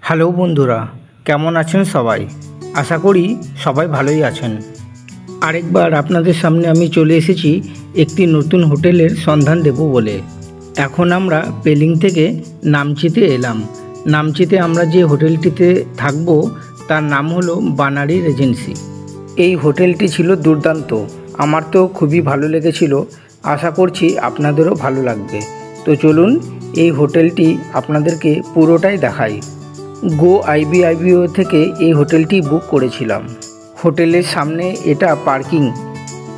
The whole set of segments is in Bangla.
হ্যালো বন্ধুরা, কেমন আছেন সবাই? আশা করি সবাই ভালোই আছেন। আরেকবার আপনাদের সামনে আমি চলে এসেছি একটি নতুন হোটেলের সন্ধান দেব বলে। এখন আমরা পেলিং থেকে নামচিতে এলাম। নামচিতে আমরা যে হোটেলটিতে থাকব তার নাম হলো বানারি রেজেন্সি। এই হোটেলটি ছিল দুর্দান্ত, আমার তো খুবই ভালো লেগেছিল। আশা করছি আপনাদেরও ভালো লাগবে। তো চলুন এই হোটেলটি আপনাদেরকে পুরোটাই দেখাই। গো আইবিআইবিও থেকে এই হোটেলটি বুক করেছিলাম। হোটেলের সামনে এটা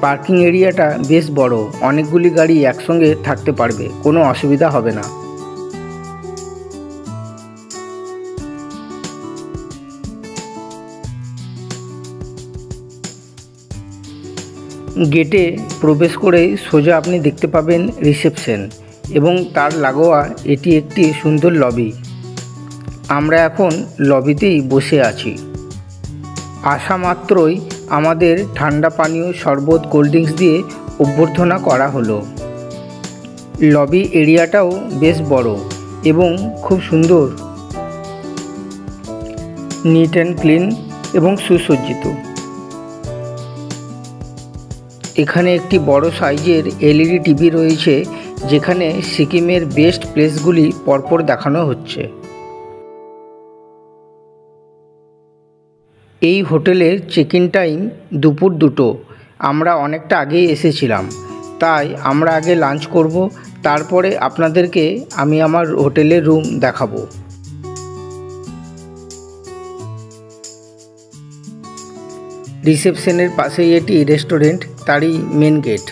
পার্কিং এরিয়াটা বেশ বড়, অনেকগুলি গাড়ি একসঙ্গে থাকতে পারবে, কোনো অসুবিধা হবে না। গেটে প্রবেশ করে সোজা আপনি দেখতে পাবেন রিসেপশন এবং তার লাগোয়া এটি একটি সুন্দর লবি। আমরা এখন লবিতেই বসে আছি। আসা মাত্রই আমাদের ঠান্ডা পানীয়, শরবত, কোল্ড ড্রিঙ্কস দিয়ে অভ্যর্থনা করা হলো। লবি এরিয়াটাও বেশ বড় এবং খুব সুন্দর, নিট অ্যান্ড ক্লিন এবং সুসজ্জিত। এখানে একটি বড় সাইজের এলইডি টিভি রয়েছে, যেখানে সিকিমের বেস্ট প্লেসগুলি পরপর দেখানো হচ্ছে। এই হোটেলের চেক ইন টাইম দুপুর 2টো। আমরা অনেকটা আগেই এসেছিলাম, তাই আমরা আগে লাঞ্চ করব, তারপরে আপনাদেরকে আমি আমার হোটেলের রুম দেখাবো। রিসেপশনের পাশেই এটি রেস্টুরেন্ট, তারই মেন গেট।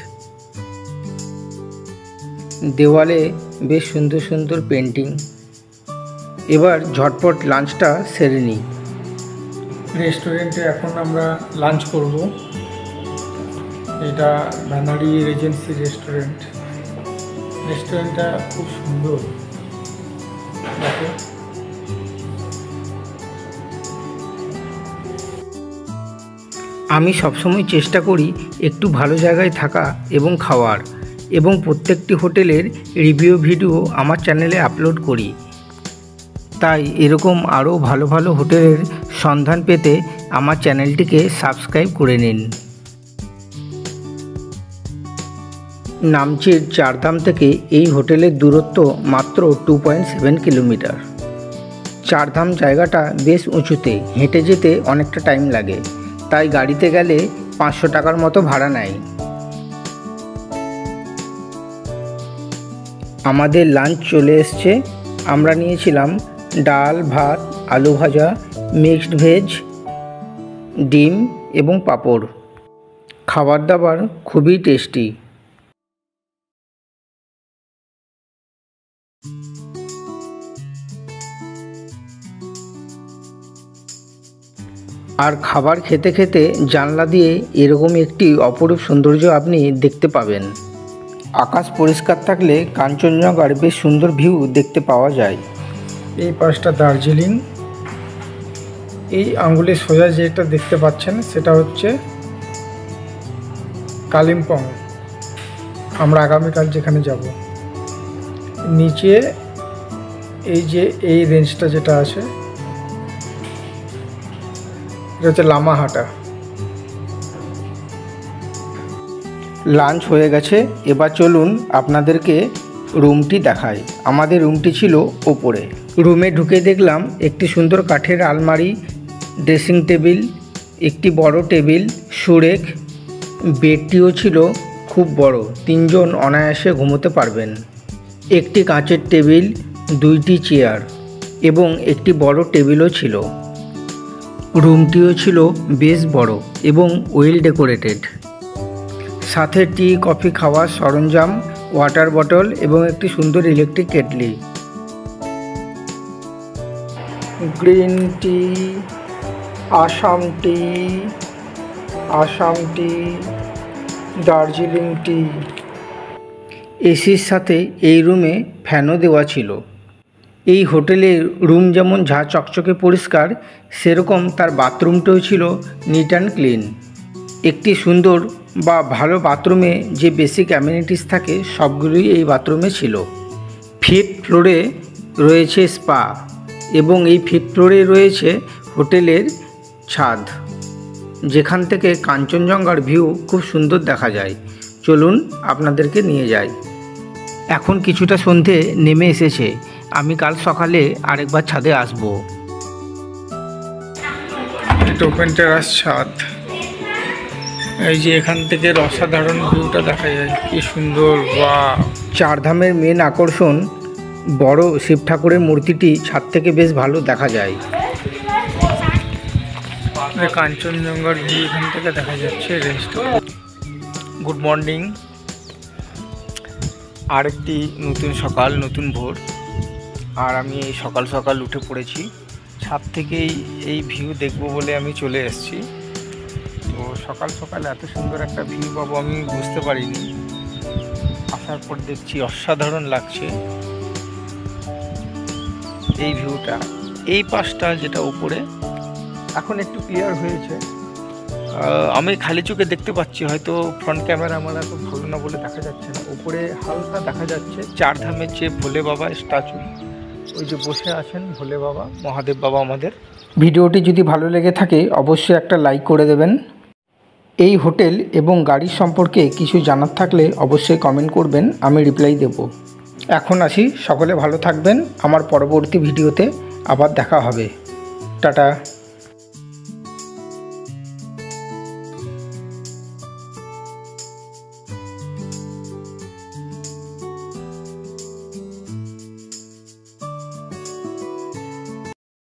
দেওয়ালে বেশ সুন্দর সুন্দর পেন্টিং। এবার ঝটপট লাঞ্চটা সেরে নিই। রেস্টুরেন্টে এখন আমরা লাঞ্চ করব। এটা বানারি রেজেন্সি রেস্টুরেন্ট। রেস্টুরেন্টটা খুব সুন্দর, দেখো। আমি সবসময় চেষ্টা করি একটু ভালো জায়গায় থাকা এবং খাওয়ার, এবং প্রত্যেকটি হোটেলের রিভিউ ভিডিও আমার চ্যানেলে আপলোড করি। তাই এরকম আরও ভালো ভালো হোটেলের সন্ধান পেতে আমার চ্যানেলটিকে সাবস্ক্রাইব করে নিন। নামচির চারধাম থেকে এই হোটেলের দূরত্ব মাত্র 2.7 কিলোমিটার। চারধাম জায়গাটা বেশ উঁচুতে, হেঁটে যেতে অনেকটা টাইম লাগে, তাই গাড়িতে গেলে 500 টাকার মতো ভাড়া নেয়। আমাদের লাঞ্চ চলে এসছে। আমরা নিয়েছিলাম ডাল, ভাত, আলু ভাজা, মিক্সড ভেজ, ডিম এবং পাঁপড়। খাবার দাবার খুবই টেস্টি। আর খাবার খেতে খেতে জানলা দিয়ে এরকম একটি অপরূপ সৌন্দর্য আপনি দেখতে পাবেন। আকাশ পরিষ্কার থাকলে কাঞ্চনজঙ্ঘার বেশ সুন্দর ভিউ দেখতে পাওয়া যায়। এই পাশটা দার্জিলিং। এই আঙ্গুলের সোজা যেটা দেখতে পাচ্ছেন সেটা হচ্ছে কালিম্পং। আমরা আগামীকাল যেখানে যাব। নিচে এই রেঞ্জটা যেটা আছে এটা হচ্ছে লামাহাটা। লাঞ্চ হয়ে গেছে, এবার চলুন আপনাদেরকে রুমটি দেখাই। আমাদের রুমটি ছিল ওপরে। রুমে ঢুকে দেখলাম একটি সুন্দর কাঠের আলমারি, ড্রেসিং টেবিল, একটি বড় টেবিল, সুরেখ। বেডটিও ছিল খুব বড়, 3 জন অনায়াসে ঘুমোতে পারবেন। একটি কাঁচের টেবিল, 2টি চেয়ার এবং একটি বড় টেবিলও ছিল। রুমটিও ছিল বেশ বড় এবং ওয়েল ডেকোরেটেড। সাথে টি, কফি খাওয়ার সরঞ্জাম, ওয়াটার বটল এবং একটি সুন্দর electric kettle. Green tea, Assam tea, Darjeeling tea. এসির সাথে এই রুমে ফ্যানও দেওয়া ছিল। এই হোটেলের রুম যেমন ঝা চকচকে পরিষ্কার, সেরকম তার বাথরুমটাও ছিল নিট অ্যান্ড ক্লিন। একটি সুন্দর বা ভালো বাথরুমে যে বেসিক অ্যামিনিটিস থাকে সবগুলোই এই বাথরুমে ছিল। 5th ফ্লোরে রয়েছে স্পা, এবং এই ফিফথ ফ্লোরে রয়েছে হোটেলের ছাদ, যেখান থেকে কাঞ্চনজঙ্ঘার ভিউ খুব সুন্দর দেখা যায়। চলুন আপনাদেরকে নিয়ে যাই। এখন কিছুটা সন্ধে নেমে এসেছে, আমি কাল সকালে আরেকবার ছাদে আসব। এটা ওপেন টেরাস ছাদ। এই যে এখান থেকে অসাধারণ ভিউটা দেখা যায়, কি সুন্দর। বা চারধামের মেন আকর্ষণ বড় শিব ঠাকুরের মূর্তিটি ছাদ থেকে বেশ ভালো দেখা যায়। কাঞ্চনজঙ্ঘার ভিউ এখান থেকে দেখা যাচ্ছে। গুড মর্নিং, আরেকটি নতুন সকাল, নতুন ভোর। আর আমি এই সকাল সকাল উঠে পড়েছি, ছাদ থেকেই এই ভিউ দেখব বলে আমি চলে এসেছি। তো সকাল সকাল এত সুন্দর একটা ভিউ পাবো আমি বুঝতে পারিনি। আসার পর দেখছি অসাধারণ লাগছে এই ভিউটা। এই পাশটা যেটা উপরে এখন একটু ক্লিয়ার হয়েছে, আমি খালি চোখে দেখতে পাচ্ছি, হয়তো ফ্রন্ট ক্যামেরা আমার এত ভালো না বলে দেখা যাচ্ছে না। উপরে হালকা দেখা যাচ্ছে চারধামের যে ভোলে বাবা স্ট্যাচু, ওই যে বসে আছেন ভোলে বাবা, মহাদেব বাবা আমাদের। ভিডিওটি যদি ভালো লেগে থাকে অবশ্যই একটা লাইক করে দেবেন। এই হোটেল এবং গাড়ির সম্পর্কে কিছু জানার থাকলে অবশ্যই কমেন্ট করবেন, আমি রিপ্লাই দেব। এখন আসি, সকলে ভালো থাকবেন। আমার পরবর্তী ভিডিওতে আবার দেখা হবে। টাটা।